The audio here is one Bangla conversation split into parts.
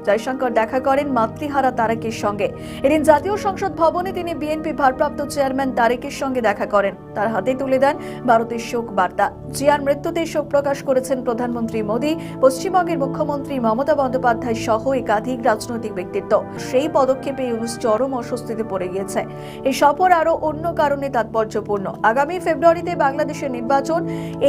জয়শঙ্কর দেখা করেন মাতৃহারা তারেকের সঙ্গে। এদিন জাতীয় সংসদ ভবনে তিনি বিএনপি ভারপ্রাপ্ত চেয়ারম্যান তারেকের সঙ্গে দেখা করেন। তার হাতে তুলে দেন ভারতের শোক বার্তা। জিয়ার মৃত্যুতে শোক প্রকাশ করেছেন প্রধানমন্ত্রী মোদী, পশ্চিমবঙ্গের মুখ্যমন্ত্রী মমতা বন্দ্যোপাধ্যায় সহ একাধিক রাজনৈতিক ব্যক্তিত্ব। সেই পদক্ষেপে ইউনূস চরম অস্বস্তিতে পড়ে গিয়েছে। এই সফর আরো অন্য কারণে তাৎপর্যপূর্ণ। আগামী ফেব্রুয়ারিতে বাংলাদেশের নির্বাচন।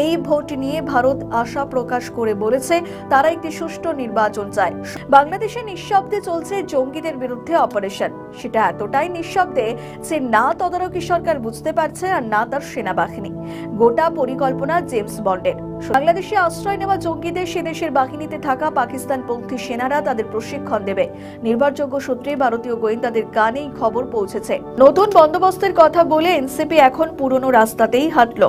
এই ভোট নিয়ে ভারত আশা প্রকাশ করে বলেছে তারা একটি সুষ্ঠু নির্বাচন চায়। বাংলাদেশে নিঃশব্দে চলছে জঙ্গিদের বিরুদ্ধে অপারেশন। সেটা এতটাই নিঃশব্দে যে না তদারকি সরকার বুঝতে পারছে আর না তার সেনাবাহিনী। গোটা পরিকল্পনা জেমস বন্ডের। বাংলাদেশে আশ্রয় নেওয়া জঙ্গিদের সে দেশের বাহিনীতে থাকা পাকিস্তানপন্থী সেনারা তাদের প্রশিক্ষণ দেবে। নির্ভরযোগ্য সূত্রে ভারতীয় গোয়েন্দাদের কানে এই খবর পৌঁছেছে। নতুন বন্দোবস্তের কথা বলে এনসিপি এখন পুরনো রাস্তাতেই হাঁটল।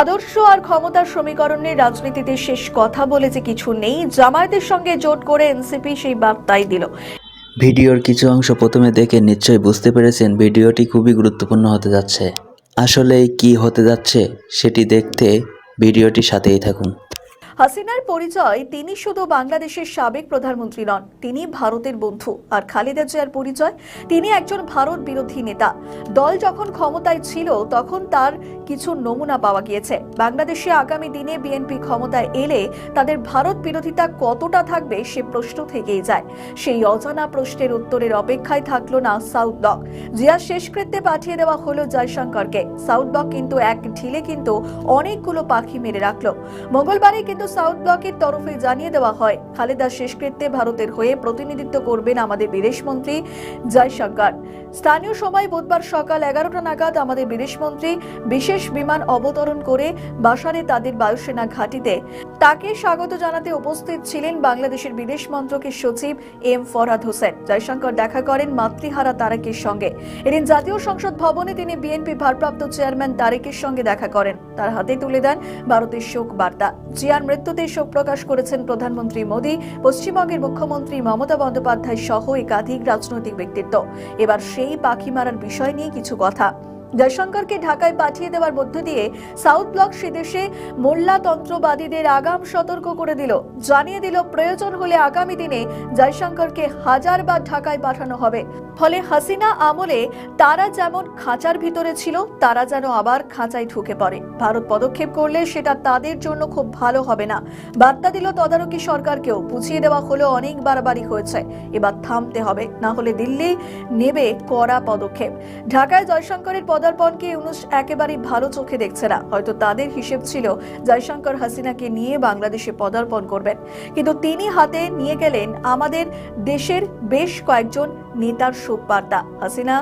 আদর্শ আর ক্ষমতার সমীকরণের রাজনীতিতে শেষ কথা বলে যে কিছু নেই, জামায়াতের সঙ্গে জোট করে এনসিপি সেই বার্তাই দিল। ভিডিওর কিছু অংশ প্রথমে দেখে নিশ্চয়ই বুঝতে পেরেছেন ভিডিওটি খুবই গুরুত্বপূর্ণ হতে যাচ্ছে। আসলে কি হতে যাচ্ছে সেটি দেখতে ভিডিওটির সাথেই থাকুন। হাসিনার পরিচয়, তিনি শুধু বাংলাদেশের সাবেক প্রধানমন্ত্রী নন, তিনি ভারতের বন্ধু। আর খালেদা জিয়ার পরিচয়, তিনি একজন ভারত বিরোধী নেতা। দল যখন ক্ষমতায় ছিল তখন তার কিছু নমুনা পাওয়া গিয়েছে। বাংলাদেশে আগামী দিনে বিএনপি ক্ষমতায় এলে তাদের ভারত বিরোধিতা কতটা থাকবে সে প্রশ্ন থেকেই যায়। সেই অজানা প্রশ্নের উত্তরের অপেক্ষায় থাকলো না সাউথ ব্লক। জিয়ার শেষকৃত্যে পাঠিয়ে দেওয়া হলো জয়শঙ্করকে। সাউথ ব্লক কিন্তু এক ঢিলে কিন্তু অনেকগুলো পাখি মেরে রাখলো। মঙ্গলবারে কিন্তু সাউথ ব্লকের তরফে জানিয়ে দেওয়া হয় খালেদার শেষকৃত্যে ভারতের হয়ে প্রতিনিধিত্ব করবেন আমাদের বিদেশমন্ত্রী জয়শঙ্কর। স্থানীয় সময় বুধবার সকাল 11টা নাগাদ আমাদের বিদেশমন্ত্রী বিশেষ বিমান অবতরণ করে বাসারে তাদের বায়ুসেনা ঘাঁটিতে। তাকে স্বাগত জানাতে উপস্থিত ছিলেন বাংলাদেশের বিদেশ মন্ত্রকের সচিব এম ফরহাদ হোসেন। জয়শঙ্কর দেখা করেন মাতৃহারা তারেকের সঙ্গে। এদিন জাতীয় সংসদ ভবনে তিনি বিএনপি ভারপ্রাপ্ত চেয়ারম্যান তারেকের সঙ্গে দেখা করেন। তার হাতে তুলে দেন ভারতের শোক বার্তা। জিয়ার মৃত্যুতে শোক প্রকাশ করেছেন প্রধানমন্ত্রী মোদী, পশ্চিমবঙ্গের মুখ্যমন্ত্রী মমতা বন্দ্যোপাধ্যায় সহ একাধিক রাজনৈতিক ব্যক্তিত্ব। এবার সেই পাখি মারার বিষয় নিয়ে কিছু কথা। জয়শঙ্করকে ঢাকায় পাঠিয়ে দেওয়ার মধ্য দিয়ে সাউথ ব্লক সে দেশে মোল্লাতন্ত্রবাদীদের আগাম সতর্ক করে দিল, জানিয়ে দিল প্রয়োজন হলে আগামী দিনে জয়শঙ্করকে 1000 বার ঢাকায় পাঠানো হবে। ফলে হাসিনা আমলে তারা যেমন খাঁচার ভিতরে ছিল, তারা যেন আবার খাঁচায় ঢুকে পড়ে। ভারত পদক্ষেপ করলে সেটা তাদের জন্য খুব ভালো হবে না। বার্তা দিল তদারকি সরকারকেও। বুঝিয়ে দেওয়া হলো অনেক বাড়াবাড়ি হয়েছে, এবার থামতে হবে, না হলে দিল্লি নেবে কড়া পদক্ষেপ। ঢাকায় জয়শঙ্করের পদার্পণকে ইউনূস একেবারেই ভালো চোখে দেখছে না। হয়তো তাদের হিসেব ছিল জয়শঙ্কর হাসিনাকে নিয়ে বাংলাদেশে পদার্পণ করবেন, কিন্তু তিনি হাতে নিয়ে গেলেন আমাদের দেশের বেশ কয়েকজন নেতার শোক বার্তা। হাসিনা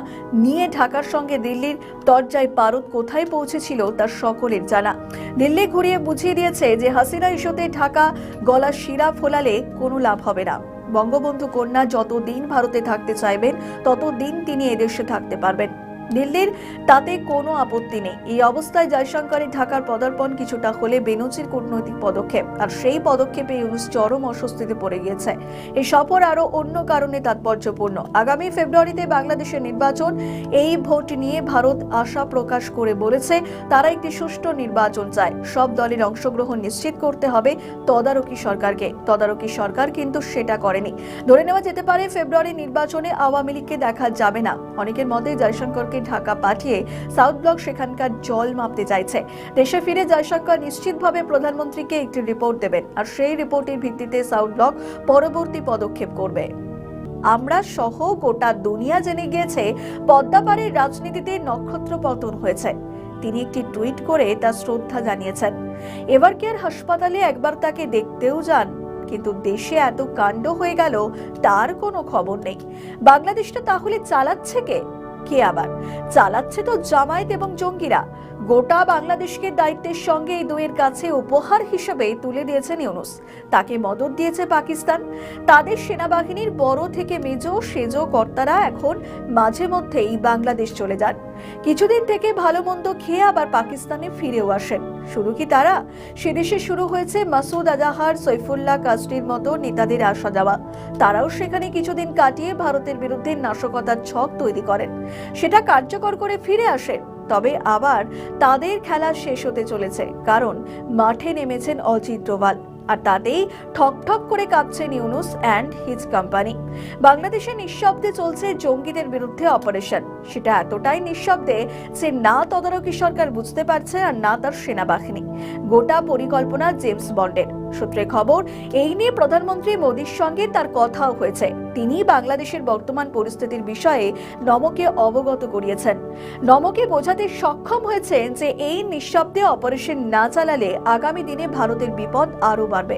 নিয়ে ঢাকার সঙ্গে দিল্লির দরজায় পারদ কোথায় পৌঁছেছিল তার সকলের জানা। দিল্লি ঘুরিয়ে বুঝিয়ে দিয়েছে যে হাসিনা ইস্যুতে ঢাকা গলা শিরা ফোলালে কোনো লাভ হবে না। বঙ্গবন্ধু কন্যা যতদিন ভারতে থাকতে চাইবেন ততদিন তিনি এদেশে থাকতে পারবেন। দিল্লির তাতে কোনো আপত্তি নেই। এই অবস্থায় জয়শঙ্করের ঢাকার পদার্পণ কিছুটা হলে বেনজির কূটনৈতিক পদক্ষেপ। আর সেই পদক্ষেপে ইউনূস চরম অস্বস্তিতে পড়ে গিয়েছে। এই সফর আরো অন্য কারণে তাৎপর্যপূর্ণ। আগামী ফেব্রুয়ারিতে বাংলাদেশের নির্বাচন। এই ভোট নিয়ে ভারত আশা প্রকাশ করে বলেছে তারা একটি সুষ্ঠু নির্বাচন চায়। সব দলের অংশগ্রহণ নিশ্চিত করতে হবে তদারকি সরকারকে। তদারকি সরকার কিন্তু সেটা করেনি। ধরে নেওয়া যেতে পারে ফেব্রুয়ারি নির্বাচনে আওয়ামী লীগকে দেখা যাবে না। অনেকের মতে জয়শঙ্করকে ঢাকা পাঠিয়ে সাউথ ব্লক সেখানকার জল মাপতে চাইছে। দেশে ফিরে জয়শঙ্কর নিশ্চিতভাবে প্রধানমন্ত্রীকে একটি রিপোর্ট দেবেন, আর সেই রিপোর্টের ভিত্তিতে সাউথ ব্লক পরবর্তী পদক্ষেপ করবে। আমরা সহ গোটা দুনিয়া জেনে গিয়েছে পদ্মাপাড়ের রাজনীতিতে নক্ষত্র পতন হয়েছে। তিনি একটি টুইট করে তার শ্রদ্ধা জানিয়েছেন। এবার কি আর হাসপাতালে একবার তাকে দেখতেও যান? কিন্তু দেশে এত কাণ্ড হয়ে গেল তার কোনো খবর নেই। বাংলাদেশটা তাহলে চালাচ্ছে কে? কে আবার চালাচ্ছে? তো জামায়াত এবং জঙ্গিরা। গোটা বাংলাদেশকে দায়িত্বের সঙ্গে এই দুয়ের কাছে উপহার হিসেবে তুলে দিয়েছেন ইউনূস। তাকে মদত দিয়েছে পাকিস্তান। তাদের সেনাবাহিনীর বড় থেকে মেজো সেজো কর্তারা এখন মাঝে মধ্যেই বাংলাদেশ চলে যান। কিছুদিন থেকে ভালো মন্দ খেয়ে আবার পাকিস্তানে ফিরেও আসেন। শুরু কি তারা? সেদেশে শুরু হয়েছে মাসুদ আজাহার, সৈফুল্লাহ কাজটির মতো নেতাদের আসা যাওয়া। তারাও সেখানে কিছুদিন কাটিয়ে ভারতের বিরুদ্ধে নাশকতার ছক তৈরি করেন, সেটা কার্যকর করে ফিরে আসেন। তবে আবার তাদের খেলা শেষ হতে চলেছে, কারণ মাঠে নেমেছেন অজিত ডোভাল। আর তাতেই ঠকঠক করে কাঁপছেন ইউনূস অ্যান্ড হিজ কোম্পানি। বাংলাদেশে নিঃশব্দে চলছে জঙ্গিদের বিরুদ্ধে অপারেশন। সেটা এতটাই নিঃশব্দে যে না তদারকি সরকার বুঝতে পারছে আর না তার সেনাবাহিনী। গোটা পরিকল্পনা জেমস বন্ডের। সূত্রে খবর, এই নিয়ে প্রধানমন্ত্রী মোদীর সঙ্গে তার কথাও হয়েছে। তিনি বাংলাদেশের বর্তমান পরিস্থিতির বিষয়ে নমকে অবগত করিয়েছেন। নমকে বোঝাতে সক্ষম হয়েছেন যে এই নিঃশব্দে অপারেশন না চালালে আগামী দিনে ভারতের বিপদ আরও বাড়বে।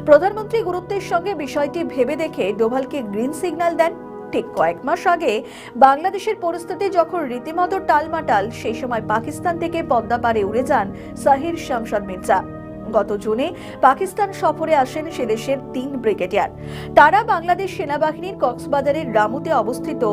প্রধানমন্ত্রী গুরুত্বের সঙ্গে বিষয়টি ভেবে দেখে ডোভালকে গ্রিন সিগন্যাল দেন। ঠিক কয়েক মাস আগে বাংলাদেশের পরিস্থিতি যখন রীতিমতো টালমাটাল, সেই সময় পাকিস্তান থেকে পদ্মা পারে উড়ে যান সাহির শামশাদ মির্জা। গত জুনে পাকিস্তান সফরে আসেন সে দেশের 3 ব্রিগেডিয়ার। তারা বাংলাদেশ সেনাবাহিনীর কক্সবাজারের রামুতে অবস্থিত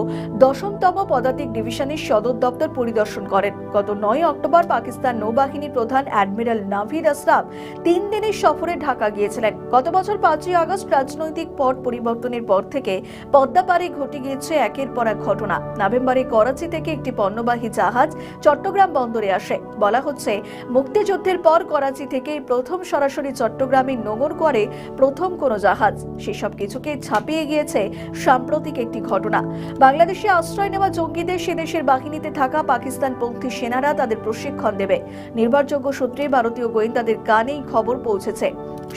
10তম পদাতিক ডিভিশনের সদর দপ্তর পরিদর্শন করেন। গত 9 অক্টোবর পাকিস্তান নৌবাহিনী প্রধান অ্যাডমিরাল নাভিদ আশরাফ 3 দিনের সফরে ঢাকা গিয়েছিলেন। গত বছর 5ই আগস্ট রাজনৈতিক পট পরিবর্তনের পর থেকে পদ্মা পারে ঘটে গিয়েছে একের পর এক ঘটনা। নভেম্বরে করাচি থেকে একটি পণ্যবাহী জাহাজ চট্টগ্রাম বন্দরে আসে। বলা হচ্ছে, মুক্তিযুদ্ধের পর করাচি থেকে প্রথম সরাসরি চট্টগ্রামে নোঙর করে প্রথম কোন জাহাজ। সেসব কিছুকে ছাপিয়ে গিয়েছে সাম্প্রতিক একটি ঘটনা। বাংলাদেশে আশ্রয় নেওয়া জঙ্গিদের সে দেশের বাহিনীতে থাকা পাকিস্তানপন্থী সেনারা তাদের প্রশিক্ষণ দেবে। নির্ভরযোগ্য সূত্রে ভারতীয় গোয়েন্দাদের কানেই খবর পৌঁছেছে।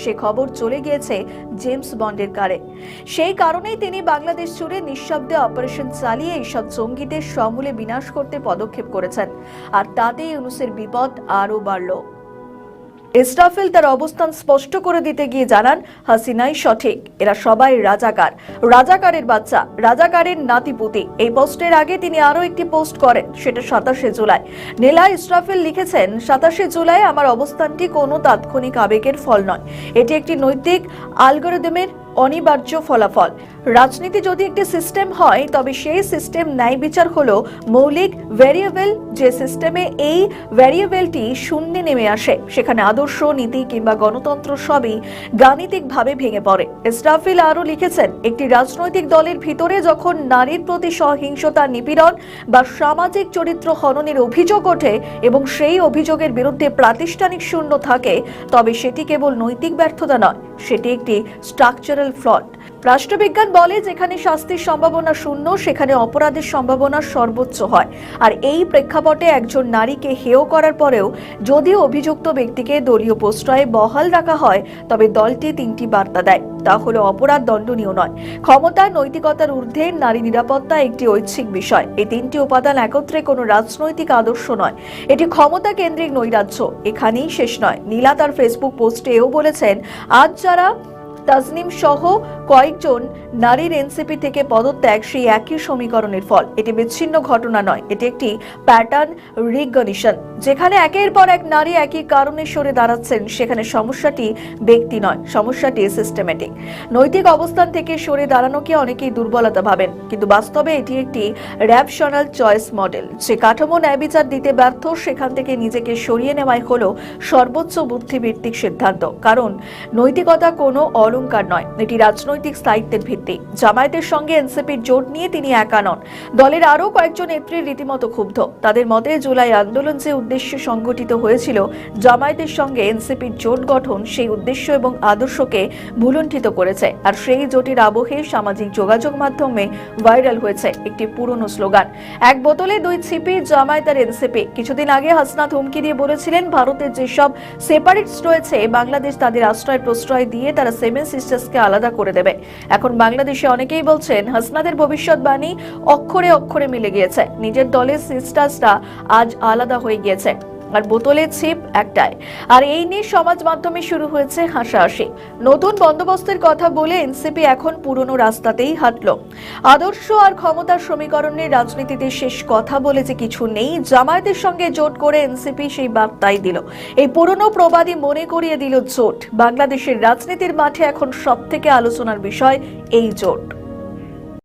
সে খবর চলে গিয়েছে জেমস বন্ডের কানে। সেই কারণেই তিনি বাংলাদেশ জুড়ে নিঃশব্দে অপারেশন চালিয়ে এইসব জঙ্গিদের সমূলে বিনাশ করতে পদক্ষেপ করেছেন। আর তাতেই ইউনূসের বিপদ আরও বাড়ল। ইসরাফিল তার অবস্থান স্পষ্ট করে দিতে গিয়ে জানান, হাসিনাই সঠিক, এরা সবাই রাজাকার, রাজাকারের বাচ্চা, রাজাকারের নাতিপুতি। এই পোস্টের আগে তিনি আরো একটি পোস্ট করেন, সেটা 27শে জুলাই। নীলা ইসরাফিল লিখেছেন, 27শে জুলাই আমার অবস্থানটি কোনো তাৎক্ষণিক আবেগের ফল নয়, এটি একটি নৈতিক অ্যালগরিদমের অনিবার্য ফলাফল। রাজনীতি যদি একটি সিস্টেম হয়, তবে সেই সিস্টেম ন্যায় বিচার হলো মৌলিক ভ্যারিয়েবল। যে সিস্টেমে এই ভ্যারিয়েবলটি শূন্যে নেমে আসে, সেখানে আদর্শ, নীতি কিংবা গণতন্ত্র সবই গাণিতিকভাবে ভেঙে পড়ে। ইসরাফিল আরও লিখেছেন, একটি রাজনৈতিক দলের ভিতরে যখন নারীর প্রতি সহিংসতা, নিপীড়ন বা সামাজিক চরিত্র হননের অভিযোগ ওঠে এবং সেই অভিযোগের বিরুদ্ধে প্রাতিষ্ঠানিক শূন্য থাকে, তবে সেটি কেবল নৈতিক ব্যর্থতা নয়, সেটি একটি স্ট্রাকচারাল ফ্লট। রাষ্ট্রবিজ্ঞান বলে, যেখানে শাস্তির সম্ভাবনা শূন্য, সেখানে অপরাধের সম্ভাবনা সর্বোচ্চ হয়। আর এই প্রেক্ষাপটে একজন নারীকে হেয় করার পরেও যদি অভিযুক্ত ব্যক্তিকে দলীয় প্রশ্রয়ে বহাল রাখা হয়, তবে দলটি 3টি বার্তা দেয়। তা হলো অপরাধ দণ্ডনীয় নয়, ক্ষমতা, নৈতিকতার ঊর্ধ্বে নারী নিরাপত্তা একটি ঐচ্ছিক বিষয়। এই 3টি উপাদান একত্রে কোনো রাজনৈতিক আদর্শ নয়, এটি ক্ষমতা কেন্দ্রিক নৈরাজ্য। এখানেই শেষ নয়। নীলা তার ফেসবুক পোস্টে এও বলেছেন, আজ যারা তাজনিম সহ কয়েকজন নারীর এনসিপি থেকে পদত্যাগ, সেই একই সমীকরণের ফল। এটি বিচ্ছিন্ন ঘটনা নয়, এটি একটি প্যাটার্ন রিকগনিশন। যেখানে একের পর এক নারী একই কারণে সরে দাঁড়াচ্ছেন, সেখানে সমস্যাটি ব্যক্তি নয়, সমস্যাটি সিস্টেমেটিক। নৈতিক অবস্থান থেকে সরে দাঁড়ানোকে অনেকেই দুর্বলতা ভাবেন, কিন্তু বাস্তবে এটি একটি র্যাপশনাল চয়েস মডেল। যে কাঠামো ন্যায় বিচার দিতে ব্যর্থ, সেখান থেকে নিজেকে সরিয়ে নেওয়াই হলো সর্বোচ্চ বুদ্ধিভিত্তিক সিদ্ধান্ত। কারণ নৈতিকতা কোনো অলংকার নয়, এটি রাজনৈতিক স্থায়িত্বের ভিত্তি। জামায়াতের সঙ্গে এনসিপির জোট নিয়ে তিনি একা নন, দলের আরও কয়েকজন নেত্রী রীতিমতো ক্ষুব্ধ। তাদের মতে, জুলাই আন্দোলন যে উদ্দেশ্যে সংগঠিত হয়েছিল, জামায়াতের সঙ্গে এনসিপির জোট গঠন সেই উদ্দেশ্য এবং আদর্শকে ভুলুণ্ঠিত করেছে। আর সেই জোটের আবহে সামাজিক যোগাযোগ মাধ্যমে ভাইরাল হয়েছে একটি পুরনো স্লোগান, এক বোতলে 2 ছিপি, জামায়াত আর এনসিপি। কিছুদিন আগে হাসনাত হুমকি দিয়ে বলেছিলেন, ভারতের যেসব সেপারেটস রয়েছে, বাংলাদেশ তাদের আশ্রয় প্রশ্রয় দিয়ে তারা 7 সিস্টার্সকে আলাদা করে দেবে। এখন বাংলাদেশে অনেকেই বলছেন, হাসনাদের ভবিষ্যৎবাণী অক্ষরে অক্ষরে মিলে গিয়েছে। নিজের দলের সিস্টার্সরা আজ আলাদা হয়ে গিয়েছে, আর বোতলের ছিপ একটাই। আর এই নিয়ে সমাজ মাধ্যমে শুরু হয়েছে হাসাহাসি। নতুন বন্দোবস্তের কথা বলে এনসিপি এখন পুরনো রাস্তাতেই হাঁটলো। আদর্শ আর ক্ষমতার সমীকরণের রাজনীতিতে শেষ কথা বলে যে কিছু নেই, জামায়াতের সঙ্গে জোট করে এনসিপি সেই বার্তাই দিল। এই পুরনো প্রবাদী মনে করিয়ে দিল জোট। বাংলাদেশের রাজনীতির মাঠে এখন সবথেকে আলোচনার বিষয় এই জোট।